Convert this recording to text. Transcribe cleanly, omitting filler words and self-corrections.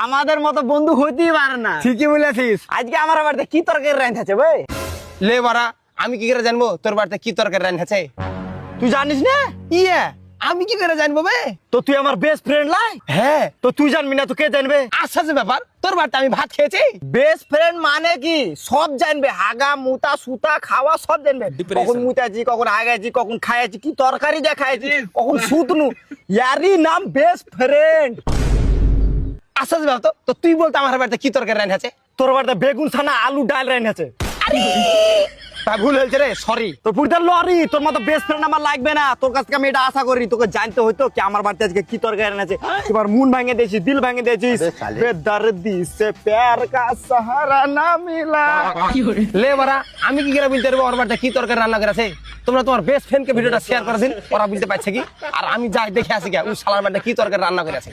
আমাদের মতো বন্ধু হইতেই পারে না। ঠিকই বলেছিস। আজকে আমার বাড়িতে কি তরকারি রাঁধেছে ভাই? লে বাড়া, আমি কি করে জানবো তোর বাড়িতে কি তরকারি রান্নাছে? তুই জানিস না? ইয়ে, আমি কি করে জানবো বে? তো তুই আমার বেস্ট ফ্রেন্ড লাই। হ্যাঁ, তো তুই জানবি না তো কে জানবে? আচ্ছা যে ব্যাপার, তোর বাড়িতে আমি ভাত খেয়েছি। বেস্ট ফ্রেন্ড মানে কি সব জানবে, হাগা মুতা সুতা খাওয়া সব জানবে। কখন মুতাছি, কখন হাগাইছি, কখন খাইছি, কি তরকারি দেখাইছি, কখন সুতনু, ইয়ারই নাম বেস্ট ফ্রেন্ড। আচ্ছা যে ব্যাপার, তো তুই বলতো আমার বাড়িতে কি তরকারি রান্নাছে? তোর বাড়িতে বেগুন ছানা আলু ডাল রান্নাছে। তা ভুল হয়েছে রে, সরি। তোর পুরিতে লরি, তোর মতো বেস্ট ফ্রেন্ড আমার লাগবে না। তোর কাছ থেকে আমি এটা আশা করি, তোকে জানতে হইতো কি আমার বাড়িতে আজকে কি তরকারি রান্নাছে। তোমার মন ভাঙে দিয়েছিস, দিল ভাঙে দিয়েছিস। বেদর্দি সে প্যার কা সাহারা না মিলা। লে বাড়া, আমি কি করে বলতে পারবো ওর বাড়িতে কি তরকারি রান্না করেছে? তোমরা তোমার বেস্ট ফ্রেন্ডকে ভিডিওটা শেয়ার করে দিন, ওরা বুঝতে পারছে কি। আর আমি যাই দেখে আসি কে ও শালার বাড়িতে কি তরকারি রান্না করেছে।